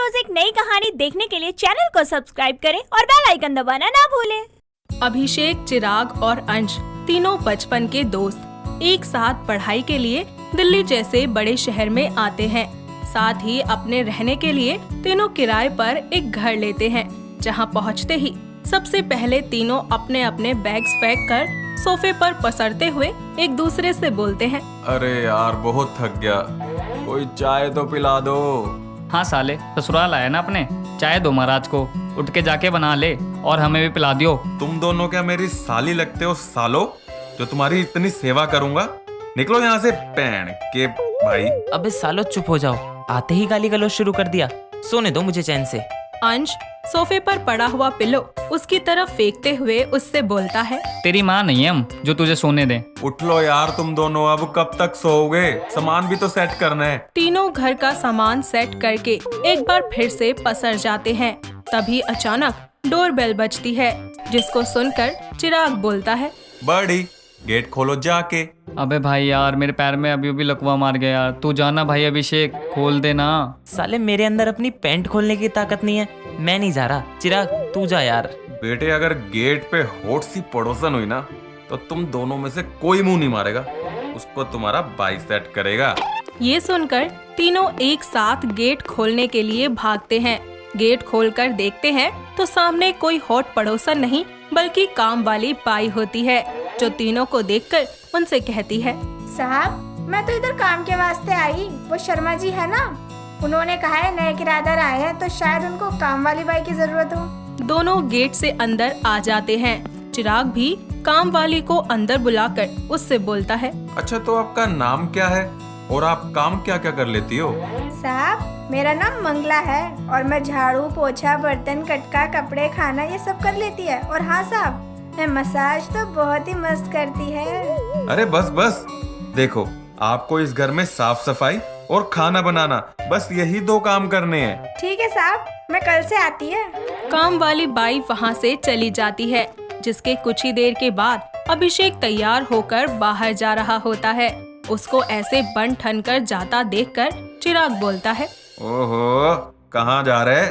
रोज एक नई कहानी देखने के लिए चैनल को सब्सक्राइब करें और बेल आइकन दबाना ना भूलें। अभिषेक, चिराग और अंश तीनों बचपन के दोस्त एक साथ पढ़ाई के लिए दिल्ली जैसे बड़े शहर में आते हैं। साथ ही अपने रहने के लिए तीनों किराए पर एक घर लेते हैं। जहां पहुंचते ही सबसे पहले तीनों अपने अपने बैग्स फेंक कर सोफे पर पसरते हुए एक दूसरे से बोलते हैं, अरे यार बहुत थक गया, कोई चाय तो पिला दो। हाँ साले, ससुराल आया ना अपने, चाय दो महाराज को, उठ के जाके बना ले और हमें भी पिला दियो। तुम दोनों क्या मेरी साली लगते हो सालो, जो तुम्हारी इतनी सेवा करूंगा। निकलो यहाँ से पैण के भाई। अबे सालो चुप हो जाओ, आते ही गाली गलौज शुरू कर दिया। सोने दो मुझे चैन से। अंश सोफे पर पड़ा हुआ पिलो उसकी तरफ फेंकते हुए उससे बोलता है, तेरी माँ नहीं है हम जो तुझे सोने दें। उठ लो यार तुम दोनों, अब कब तक सोओगे? सामान भी तो सेट करना है। तीनों घर का सामान सेट करके एक बार फिर से पसर जाते हैं। तभी अचानक डोरबेल बजती है, जिसको सुनकर चिराग बोलता है, बड़ी गेट खोलो जाके। अबे भाई यार, मेरे पैर में अभी अभी लकवा मार गया यार, तू जाना भाई, अभिषेक खोल देना। साले मेरे अंदर अपनी पैंट खोलने की ताकत नहीं है, मैं नहीं जा रहा। चिराग तू जा यार। बेटे अगर गेट पे होट सी पड़ोसन हुई ना तो तुम दोनों में से कोई मुंह नहीं मारेगा, उस पर तुम्हारा बाई सेट करेगा। ये सुनकर तीनों एक साथ गेट खोलने के लिए भागते हैं। गेट खोलकर देखते हैं तो सामने कोई हॉट पड़ोसन नहीं बल्कि काम वाली बाई होती है, जो तीनों को देखकर उनसे कहती है, साहब मैं तो इधर काम के वास्ते आई, वो शर्मा जी है ना, उन्होंने कहा है नए किराएदार आए हैं तो शायद उनको काम वाली बाई की जरूरत हो। दोनों गेट से अंदर आ जाते हैं। चिराग भी काम वाली को अंदर बुलाकर उससे बोलता है, अच्छा तो आपका नाम क्या है और आप काम क्या क्या कर लेती हो? साहब मेरा नाम मंगला है और मैं झाड़ू पोछा बर्तन कटका कपड़े खाना ये सब कर लेती है। और हाँ साहब मैं मसाज तो बहुत ही मस्त करती है। अरे बस बस, देखो आपको इस घर में साफ सफाई और खाना बनाना, बस यही दो काम करने हैं। ठीक है साहब, मैं कल से आती है। काम वाली बाई वहाँ से चली जाती है, जिसके कुछ ही देर के बाद अभिषेक तैयार होकर बाहर जा रहा होता है। उसको ऐसे बन ठन कर जाता देखकर चिराग बोलता है, ओहो कहाँ जा रहे?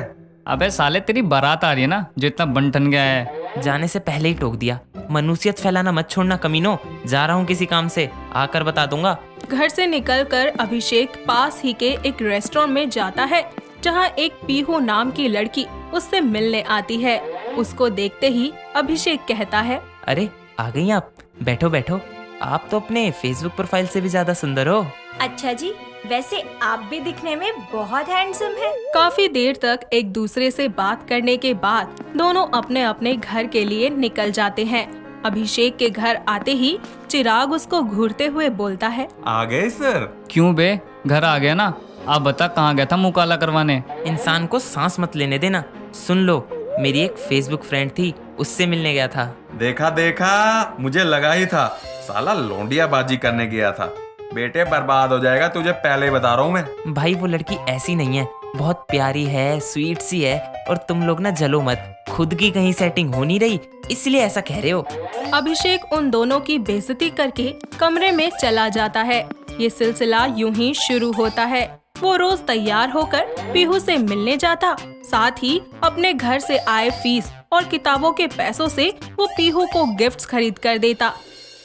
अबे साले, तेरी बारात आ रही है ना, जो इतना बन गया है। जाने से पहले ही टोक दिया। मनुष्यत फैलाना मत छोड़ना कमीनो, जा रहा हूँ किसी काम से, आकर बता दूंगा। घर से निकलकर अभिषेक पास ही के एक रेस्टोरेंट में जाता है, जहाँ एक पीहू नाम की लड़की उससे मिलने आती है। उसको देखते ही अभिषेक कहता है, अरे आ गई आप, बैठो बैठो। आप तो अपने फेसबुक प्रोफाइल से भी ज्यादा सुंदर हो। अच्छा जी, वैसे आप भी दिखने में बहुत हैंडसम है। काफी देर तक एक दूसरे से बात करने के बाद दोनों अपने अपने घर के लिए निकल जाते हैं। अभिषेक के घर आते ही चिराग उसको घूरते हुए बोलता है, आ गए सर? क्यों बे, घर आ गया ना। आप बता कहाँ गया था मुँह काला करवाने? इंसान को सांस मत लेने देना। सुन लो, मेरी एक फेसबुक फ्रेंड थी, उससे मिलने गया था। देखा देखा, मुझे लगा ही था, साला लौंडिया बाजी करने गया था। बेटे बर्बाद हो जाएगा, तुझे पहले ही बता रहा हूँ मैं। भाई वो लड़की ऐसी नहीं है, बहुत प्यारी है, स्वीट सी है। और तुम लोग ना जलो मत, खुद की कहीं सेटिंग हो नहीं रही इसलिए ऐसा कह रहे हो। अभिषेक उन दोनों की बेइज्जती करके कमरे में चला जाता है। ये सिलसिला यूं ही शुरू होता है। वो रोज तैयार होकर पीहू से मिलने जाता, साथ ही अपने घर से आए फीस और किताबों के पैसों से वो पीहू को गिफ्ट्स खरीद कर देता।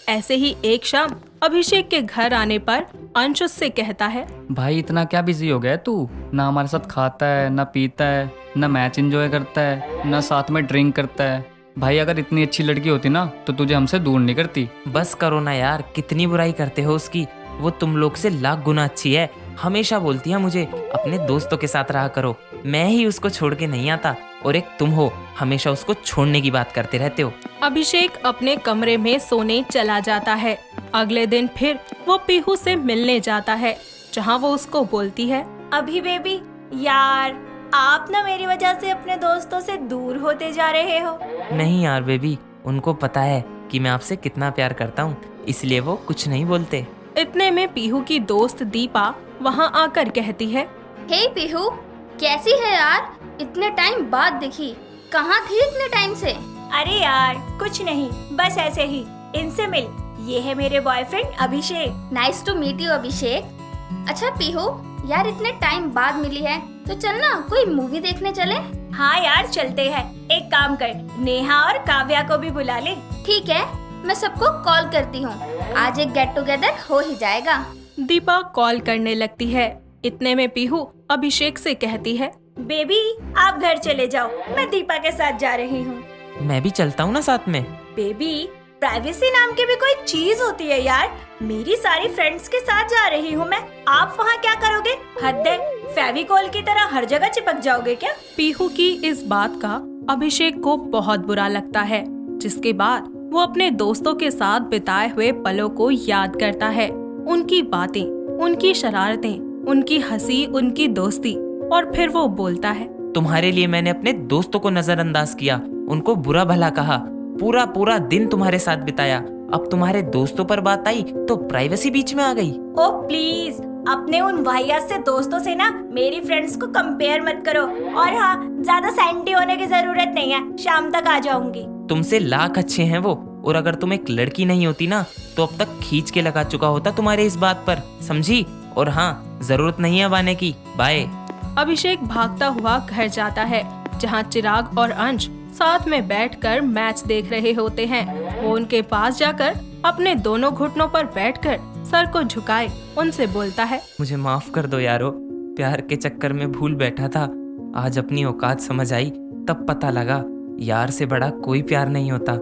ऐसे ही एक शाम अभिषेक के घर आने पर अंश उससे कहता है, भाई इतना क्या बिजी हो गया है तू? ना हमारे साथ खाता है, ना पीता है, ना मैच एंजॉय करता है, ना साथ में ड्रिंक करता है। भाई अगर इतनी अच्छी लड़की होती ना तो तुझे हमसे दूर नहीं करती। बस करो ना यार, कितनी बुराई करते हो उसकी। वो तुम लोग से लाख गुना अच्छी है। हमेशा बोलती है मुझे अपने दोस्तों के साथ रहा करो, मैं ही उसको छोड़ के नहीं आता। और एक तुम हो, हमेशा उसको छोड़ने की बात करते रहते हो। अभिषेक अपने कमरे में सोने चला जाता है। अगले दिन फिर वो पीहू से मिलने जाता है, जहाँ वो उसको बोलती है, अभी बेबी यार, आप ना मेरी वजह से अपने दोस्तों से दूर होते जा रहे हो। नहीं यार बेबी, उनको पता है कि मैं आपसे कितना प्यार करता हूँ, इसलिए वो कुछ नहीं बोलते। इतने में पीहू की दोस्त दीपा वहाँ आकर कहती है, हे पीहू, कैसी है यार? इतने टाइम बाद दिखी, कहाँ थी इतने टाइम से? अरे यार कुछ नहीं, बस ऐसे ही। इनसे मिल, ये है मेरे boyfriend Abhishek. Nice to meet you Abhishek. अच्छा पीहू, यार इतने टाइम बाद मिली है, तो चलना कोई मूवी देखने चले। हाँ यार चलते हैं। एक काम कर, नेहा और काव्या को भी बुला ले। ठीक है, मैं सबको कॉल करती हूँ। आज एक गेट टुगेदर हो ही जाएगा। दीपा कॉल करने लगती है। इतने में पीहू अभिषेक से कहती है, बेबी आप घर चले जाओ, मैं दीपा के साथ जा रही हूँ। मैं भी चलता हूँ ना साथ में। बेबी प्राइवेसी नाम की भी कोई चीज होती है यार। मेरी सारी फ्रेंड्स के साथ जा रही हूँ मैं, आप वहाँ क्या करोगे? हद है, फेविकोल की तरह हर जगह चिपक जाओगे क्या? पीहू की इस बात का अभिषेक को बहुत बुरा लगता है, जिसके बाद वो अपने दोस्तों के साथ बिताए हुए पलों को याद करता है। उनकी बातें, उनकी शरारतें, उनकी हंसी, उनकी दोस्ती, और फिर वो बोलता है, तुम्हारे लिए मैंने अपने दोस्तों को नजरअंदाज किया, उनको बुरा भला कहा, पूरा पूरा दिन तुम्हारे साथ बिताया। अब तुम्हारे दोस्तों पर बात आई तो प्राइवेसी बीच में आ गई। ओ प्लीज, अपने उन वाहियात से दोस्तों से ना मेरी फ्रेंड्स को कंपेयर मत करो। और हाँ, ज्यादा सैंटी होने की जरूरत नहीं है, शाम तक आ जाऊंगी। तुमसे लाख अच्छे हैं वो, और अगर तुम एक लड़की नहीं होती ना तो अब तक खींच के लगा चुका होता तुम्हारे इस बात पर, समझी? और हाँ, जरूरत नहीं है अब आने की, बाय। अभिषेक भागता हुआ घर जाता है, जहाँ चिराग और अंश साथ में बैठकर मैच देख रहे होते हैं। वो उनके पास जाकर अपने दोनों घुटनों पर बैठकर सर को झुकाए उनसे बोलता है, मुझे माफ कर दो यारो, प्यार के चक्कर में भूल बैठा था। आज अपनी औकात समझ आई, तब पता लगा यार से बड़ा कोई प्यार नहीं होता।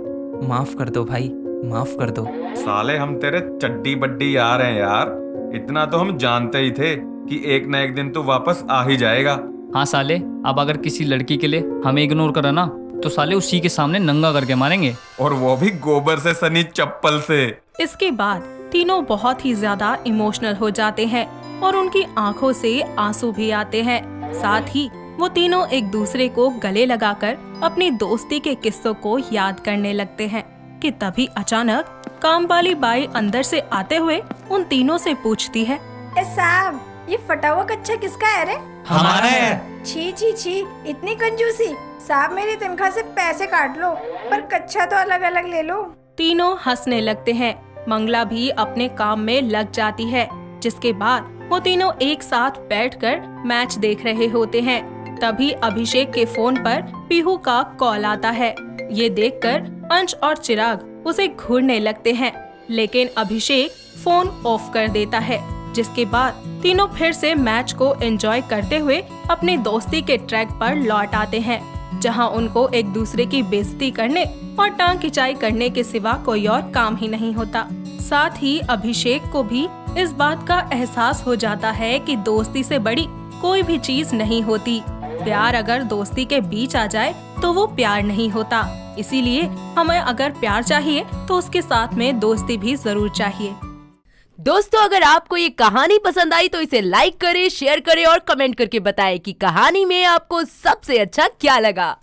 माफ कर दो भाई, माफ कर दो। साले हम तेरे चड्डी बड्डी यार हैं यार, इतना तो हम जानते ही थे कि एक न एक दिन तू वापस आ ही जाएगा। हाँ साले, अब अगर किसी लड़की के लिए हमें इग्नोर करा ना तो साले उसी के सामने नंगा करके मारेंगे, और वो भी गोबर से सनी चप्पल से। इसके बाद तीनों बहुत ही ज्यादा इमोशनल हो जाते हैं और उनकी आंखों से आंसू भी आते हैं। साथ ही वो तीनों एक दूसरे को गले लगाकर अपनी दोस्ती के किस्सों को याद करने लगते हैं कि तभी अचानक काम वाली बाई अंदर से आते हुए उन तीनों से पूछती है, ए साहब, ये फटा हुआ कच्चा किसका है रे? हमारा है। छी छी छी, इतनी कंजूसी। साहब मेरी तनख्वाह से पैसे काट लो, पर कच्चा तो अलग अलग ले लो। तीनों हंसने लगते हैं। मंगला भी अपने काम में लग जाती है, जिसके बाद वो तीनों एक साथ बैठकर मैच देख रहे होते हैं। तभी अभिषेक के फोन पर पीहू का कॉल आता है। ये देखकर अंश और चिराग उसे घूरने लगते हैं, लेकिन अभिषेक फोन ऑफ कर देता है, जिसके बाद तीनों फिर से मैच को एंजॉय करते हुए अपने दोस्ती के ट्रैक पर लौट आते हैं, जहां उनको एक दूसरे की बेइज्जती करने और टांग खिंचाई करने के सिवा कोई और काम ही नहीं होता। साथ ही अभिषेक को भी इस बात का एहसास हो जाता है कि दोस्ती से बड़ी कोई भी चीज नहीं होती। प्यार अगर दोस्ती के बीच आ जाए तो वो प्यार नहीं होता। इसीलिए हमें अगर प्यार चाहिए तो उसके साथ में दोस्ती भी जरूर चाहिए। दोस्तों, अगर आपको ये कहानी पसंद आई तो इसे लाइक करें, शेयर करें और कमेंट करके बताएं कि कहानी में आपको सबसे अच्छा क्या लगा।